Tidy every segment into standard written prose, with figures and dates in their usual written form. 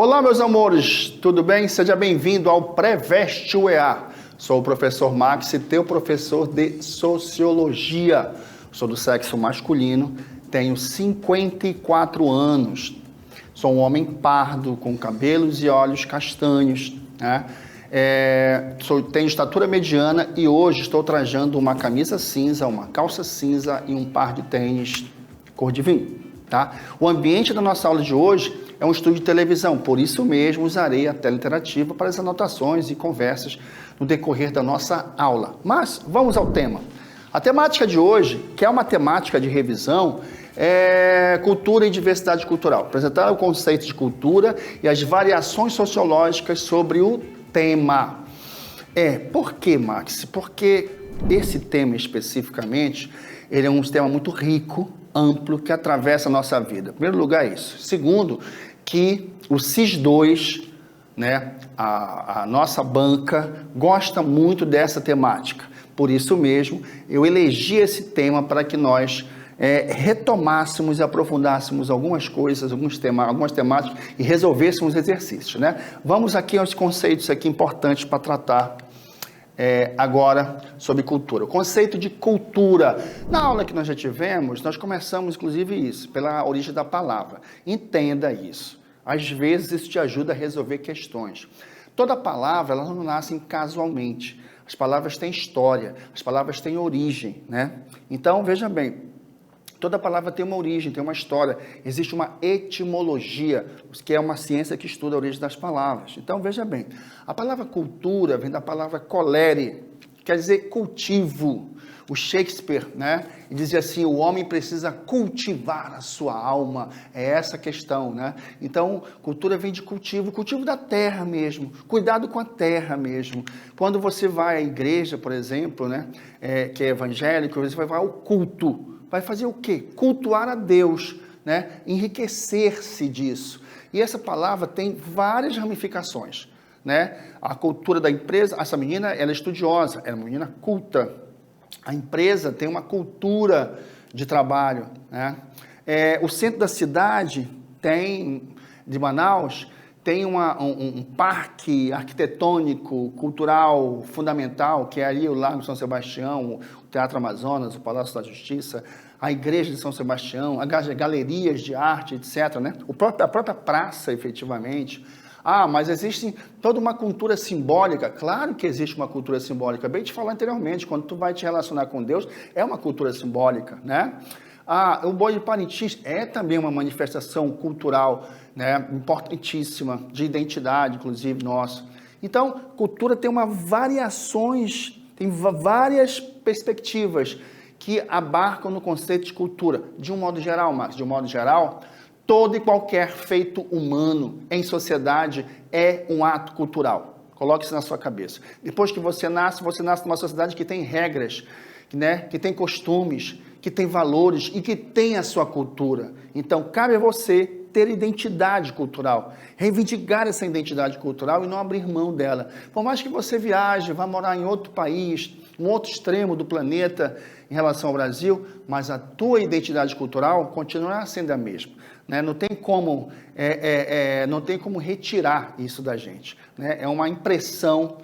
Olá, meus amores, tudo bem? Seja bem-vindo ao Pré-Veste UEA. Sou o professor Max, teu professor de Sociologia. Sou do sexo masculino, tenho 54 anos. Sou um homem pardo, com cabelos e olhos castanhos, né? Tenho estatura mediana e hoje estou trajando uma camisa cinza, uma calça cinza e um par de tênis cor de vinho, tá? O ambiente da nossa aula de hoje é um estúdio de televisão, por isso mesmo usarei a tela interativa para as anotações e conversas no decorrer da nossa aula. Mas vamos ao tema. A temática de hoje, que é uma temática de revisão, é cultura e diversidade cultural. Apresentar o conceito de cultura e as variações sociológicas sobre o tema. Por que, Max? Porque esse tema especificamente, ele é um tema muito rico, amplo, que atravessa a nossa vida. Em primeiro lugar, isso. Segundo, que o CIS2, né, a nossa banca, gosta muito dessa temática. Por isso mesmo, eu elegi esse tema para que nós retomássemos e aprofundássemos algumas coisas, algumas temáticas e resolvêssemos exercícios, né? Vamos aqui aos conceitos aqui importantes para tratar agora sobre cultura. O conceito de cultura. Na aula que nós já tivemos, nós começamos inclusive isso, pela origem da palavra. Entenda isso. Às vezes isso te ajuda a resolver questões. Toda palavra, ela não nasce casualmente. As palavras têm história, as palavras têm origem, né? Então, veja bem, toda palavra tem uma origem, tem uma história. Existe uma etimologia, que é uma ciência que estuda a origem das palavras. Então, veja bem, a palavra cultura vem da palavra colere, que quer dizer cultivo. O Shakespeare, né, dizia assim, o homem precisa cultivar a sua alma. É essa a questão, né? Então, cultura vem de cultivo, cultivo da terra mesmo, cuidado com a terra mesmo. Quando você vai à igreja, por exemplo, né, que é evangélico, você vai ao culto. Vai fazer o quê? Cultuar a Deus, né? Enriquecer-se disso. E essa palavra tem várias ramificações, né? A cultura da empresa, essa menina, ela é estudiosa, ela é uma menina culta. A empresa tem uma cultura de trabalho, né? O centro da cidade de Manaus, tem um parque arquitetônico, cultural, fundamental, que é ali o Largo São Sebastião, o Teatro Amazonas, o Palácio da Justiça, a Igreja de São Sebastião, as galerias de arte, etc., né? A própria praça, efetivamente. Mas existe toda uma cultura simbólica. Claro que existe uma cultura simbólica. Bem te falar anteriormente, quando tu vai te relacionar com Deus, é uma cultura simbólica, né? O Boi de Parintins é também uma manifestação cultural, né, importantíssima, de identidade, inclusive, nossa. Então, cultura tem tem várias perspectivas que abarcam no conceito de cultura. De um modo geral, Max, de um modo geral, todo e qualquer feito humano em sociedade é um ato cultural. Coloque isso na sua cabeça. Depois que você nasce numa sociedade que tem regras, né, que tem costumes, que tem valores e que tem a sua cultura. Então, cabe a você ter identidade cultural, reivindicar essa identidade cultural e não abrir mão dela. Por mais que você viaje, vá morar em outro país, um outro extremo do planeta em relação ao Brasil, mas a tua identidade cultural continuará sendo a mesma, né? Não tem como retirar isso da gente, né? É uma impressão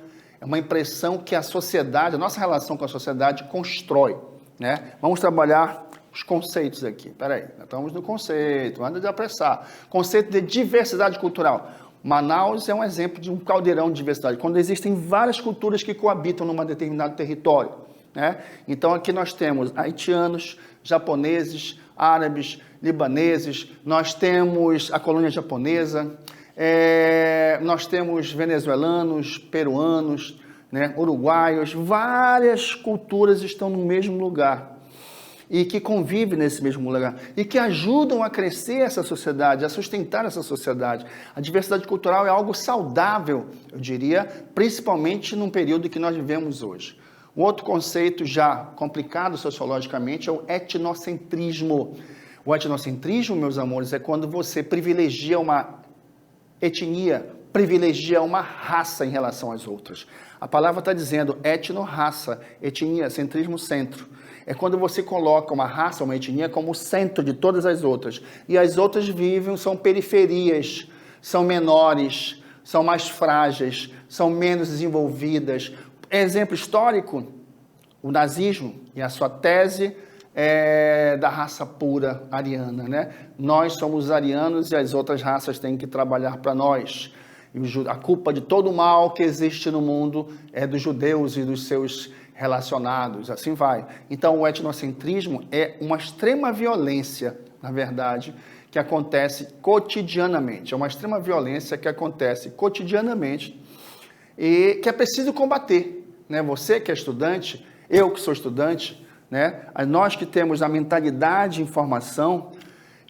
que a sociedade, a nossa relação com a sociedade constrói, né? Vamos trabalhar os conceitos aqui. Peraí, nós estamos no conceito, nada de apressar. Conceito de diversidade cultural. Manaus é um exemplo de um caldeirão de diversidade, quando existem várias culturas que coabitam num determinado território, né? Então aqui nós temos haitianos, japoneses, árabes, libaneses, nós temos a colônia japonesa, nós temos venezuelanos, peruanos, né, uruguaios, várias culturas estão no mesmo lugar e que convivem nesse mesmo lugar e que ajudam a crescer essa sociedade, a sustentar essa sociedade. A diversidade cultural é algo saudável, eu diria, principalmente num período que nós vivemos hoje. Um outro conceito já complicado sociologicamente é o etnocentrismo. O etnocentrismo, meus amores, é quando você privilegia uma etnia, privilegia uma raça em relação às outras. A palavra está dizendo etno-raça, etnia, centrismo, centro. É quando você coloca uma raça, uma etnia, como o centro de todas as outras. E as outras são periferias, são menores, são mais frágeis, são menos desenvolvidas. Exemplo histórico, o nazismo e a sua tese da raça pura ariana, né? Nós somos os arianos e as outras raças têm que trabalhar para nós. E a culpa de todo o mal que existe no mundo é dos judeus e dos seus relacionados, assim vai. Então, o etnocentrismo é uma extrema violência, na verdade, que acontece cotidianamente. É uma extrema violência que acontece cotidianamente e que é preciso combater, né? Você que é estudante, eu que sou estudante, né? Nós que temos a mentalidade de informação,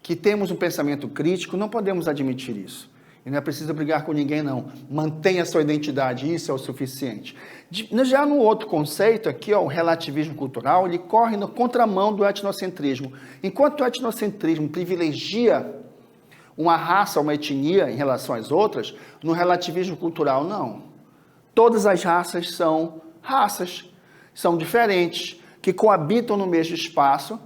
que temos um pensamento crítico, não podemos admitir isso. E não é preciso brigar com ninguém, não. Mantenha a sua identidade, isso é o suficiente. Já no outro conceito aqui, ó, o relativismo cultural, ele corre na contramão do etnocentrismo. Enquanto o etnocentrismo privilegia uma raça, uma etnia em relação às outras, no relativismo cultural, não. Todas as raças, são diferentes, que coabitam no mesmo espaço,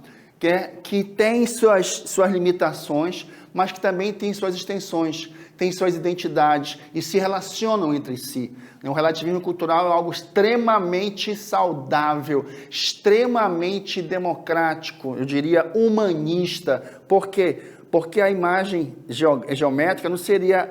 que têm suas limitações, mas que também têm suas extensões, têm suas identidades e se relacionam entre si. O relativismo cultural é algo extremamente saudável, extremamente democrático, eu diria humanista. Por quê? Porque a imagem geométrica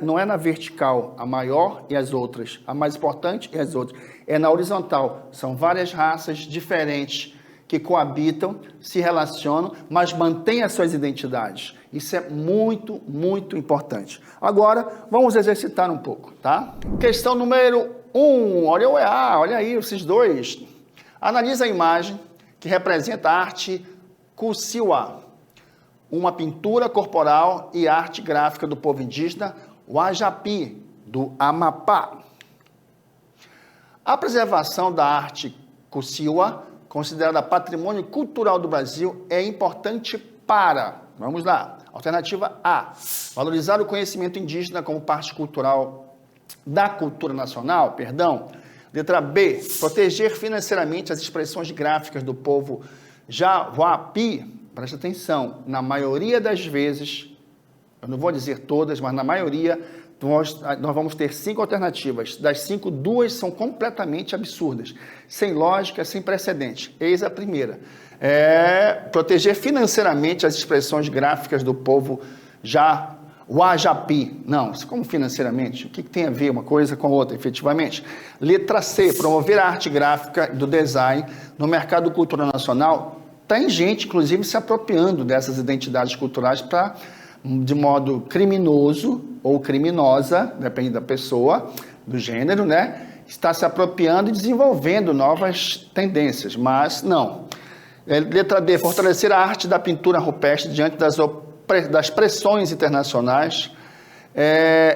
não é na vertical, a maior e as outras, a mais importante e as outras. É na horizontal. São várias raças diferentes que coabitam, se relacionam, mas mantêm as suas identidades. Isso é muito, muito importante. Agora, vamos exercitar um pouco, tá? Questão número 1. Olha aí, esses dois. Analisa a imagem que representa a arte Kusiwa, uma pintura corporal e arte gráfica do povo indígena Wajapi, do Amapá. A preservação da arte Kusiwa, considerada patrimônio cultural do Brasil, é importante para, vamos lá, alternativa A, valorizar o conhecimento indígena como parte cultural da cultura nacional, Letra B, proteger financeiramente as expressões gráficas do povo Jawapi. Presta atenção, na maioria das vezes, eu não vou dizer todas, mas na maioria, nós vamos ter 5 alternativas. Das 5, 2 são completamente absurdas, sem lógica, sem precedente. Eis a primeira. Proteger financeiramente as expressões gráficas do povo Wajapi. Não, como financeiramente? O que tem a ver uma coisa com a outra, efetivamente? Letra C, promover a arte gráfica do design no mercado cultural nacional. Tem gente, inclusive, se apropriando dessas identidades culturais de modo criminoso ou criminosa, depende da pessoa, do gênero, né? Está se apropriando e desenvolvendo novas tendências, mas não. Letra D, fortalecer a arte da pintura rupestre diante das pressões internacionais.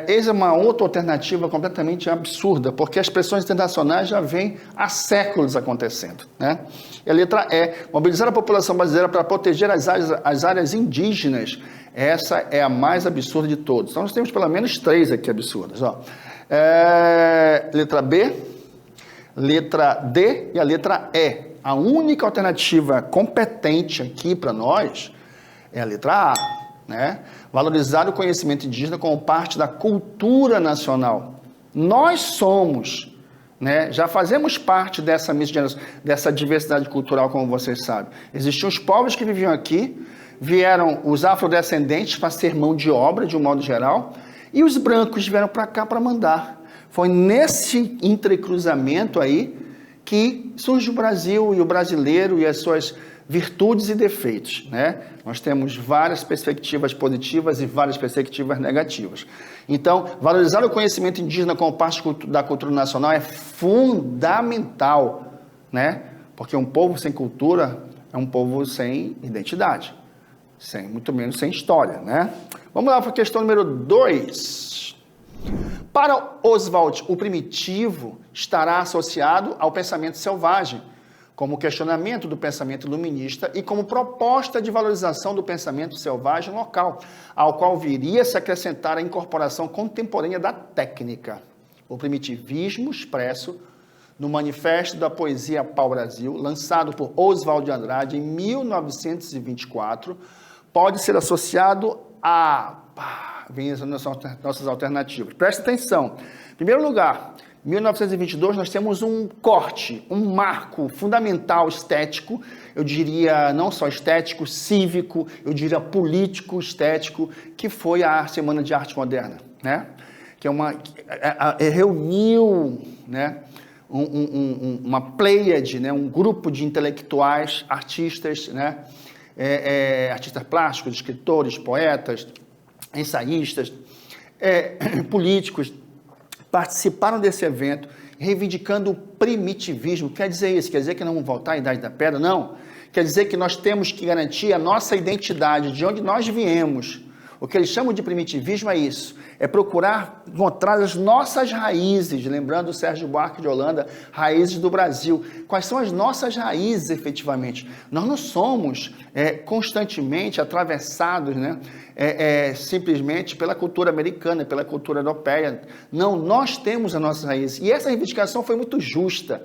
Eis uma outra alternativa completamente absurda, porque as pressões internacionais já vêm há séculos acontecendo, né? E a letra E, mobilizar a população brasileira para proteger as áreas indígenas. Essa é a mais absurda de todos. Então, nós temos pelo menos 3 aqui absurdas. Ó. Letra B, letra D e a letra E. A única alternativa competente aqui para nós é a letra A, né? Valorizar o conhecimento indígena como parte da cultura nacional. Nós somos, né? Já fazemos parte dessa diversidade cultural, como vocês sabem. Existiam os povos que viviam aqui, vieram os afrodescendentes para ser mão de obra, de um modo geral, e os brancos vieram para cá para mandar. Foi nesse entrecruzamento aí que surge o Brasil e o brasileiro e as suas virtudes e defeitos, né? Nós temos várias perspectivas positivas e várias perspectivas negativas. Então, valorizar o conhecimento indígena como parte da cultura nacional é fundamental, né? Porque um povo sem cultura é um povo sem identidade, muito menos sem história, né? Vamos lá para a questão número 2. Para Oswald, o primitivo estará associado ao pensamento selvagem, como questionamento do pensamento iluminista e como proposta de valorização do pensamento selvagem local, ao qual viria a se acrescentar a incorporação contemporânea da técnica. O primitivismo expresso no Manifesto da Poesia Pau-Brasil, lançado por Oswald de Andrade em 1924, pode ser associado a vêm as nossas alternativas. Presta atenção. Em primeiro lugar, 1922 nós temos um corte, um marco fundamental estético, eu diria não só estético, cívico, eu diria político, estético, que foi a Semana de Arte Moderna, né? Que reuniu, né, uma pleiade, né, um grupo de intelectuais, artistas, né, artistas plásticos, escritores, poetas, ensaístas, políticos, participaram desse evento, reivindicando o primitivismo. Quer dizer isso? Quer dizer que não vamos voltar à Idade da Pedra? Não. Quer dizer que nós temos que garantir a nossa identidade, de onde nós viemos. O que eles chamam de primitivismo é isso, é procurar encontrar as nossas raízes, lembrando o Sérgio Buarque de Holanda, raízes do Brasil. Quais são as nossas raízes, efetivamente? Nós não somos constantemente atravessados, né, simplesmente pela cultura americana, pela cultura europeia. Não, nós temos as nossas raízes. E essa reivindicação foi muito justa,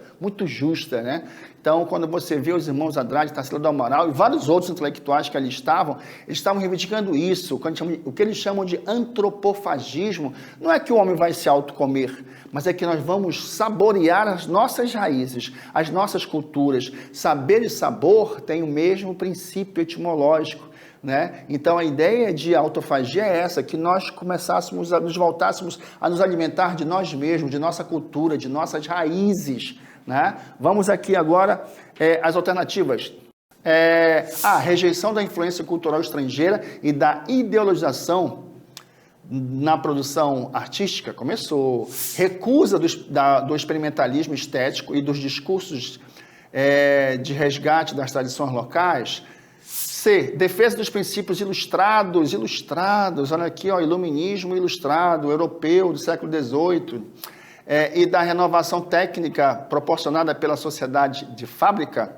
né? Então, quando você vê os irmãos Andrade, Tarsila do Amaral e vários outros intelectuais que ali estavam, eles estavam reivindicando isso, o que eles chamam de antropofagismo. Não é que o homem vai se autocomer, mas é que nós vamos saborear as nossas raízes, as nossas culturas. Saber e sabor tem o mesmo princípio etimológico, né? Então a ideia de autofagia é essa, que nós voltássemos a nos alimentar de nós mesmos, de nossa cultura, de nossas raízes, né? Vamos aqui agora as alternativas. A rejeição da influência cultural estrangeira e da ideologização na produção artística começou. Recusa do experimentalismo estético e dos discursos de resgate das tradições locais. C. Defesa dos princípios ilustrados, olha aqui, ó, iluminismo ilustrado, europeu do século XVIII, e da renovação técnica proporcionada pela sociedade de fábrica.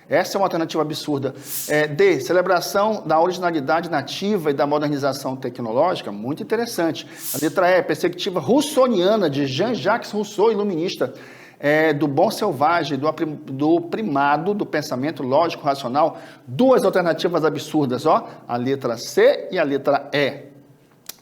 Essa é uma alternativa absurda. D. Celebração da originalidade nativa e da modernização tecnológica, muito interessante. A letra E. Perspectiva russoniana de Jean-Jacques Rousseau, iluminista. Do bom selvagem, do primado do pensamento lógico racional. Duas alternativas absurdas, ó, a letra C e a letra E.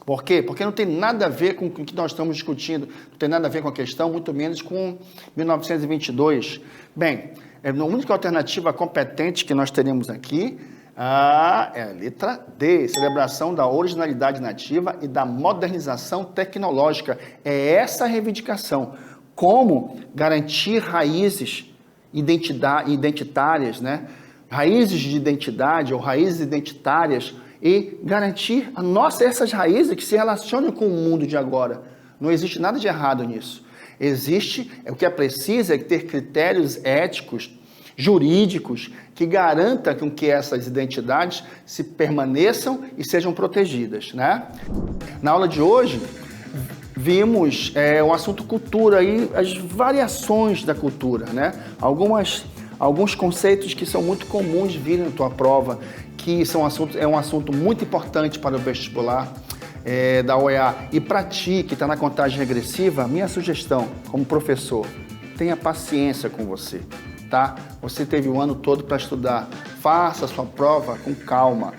Por quê? Porque não tem nada a ver com o que nós estamos discutindo, não tem nada a ver com a questão, muito menos com 1922. Bem, a única alternativa competente que nós teremos aqui é a letra D, celebração da originalidade nativa e da modernização tecnológica. É essa a reivindicação. Como garantir raízes identitárias, né? Raízes de identidade ou raízes identitárias e garantir essas raízes que se relacionam com o mundo de agora. Não existe nada de errado nisso. O que é preciso é ter critérios éticos, jurídicos, que garantam que essas identidades se permaneçam e sejam protegidas, né? Na aula de hoje, vimos o assunto cultura e as variações da cultura, né? Alguns conceitos que são muito comuns de virem na tua prova, que é um assunto muito importante para o vestibular da OEA. E para ti, que está na contagem regressiva, minha sugestão, como professor, tenha paciência com você, tá? Você teve o ano todo para estudar, faça a sua prova com calma.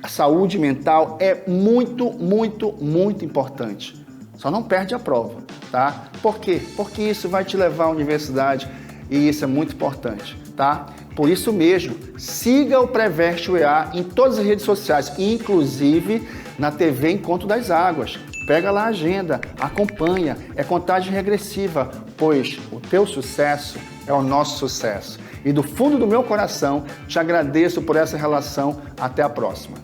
A saúde mental é muito, muito, muito importante. Só não perde a prova, tá? Por quê? Porque isso vai te levar à universidade e isso é muito importante, tá? Por isso mesmo, siga o Preveste UEA em todas as redes sociais, inclusive na TV Encontro das Águas. Pega lá a agenda, acompanha, é contagem regressiva, pois o teu sucesso é o nosso sucesso. E do fundo do meu coração, te agradeço por essa relação. Até a próxima.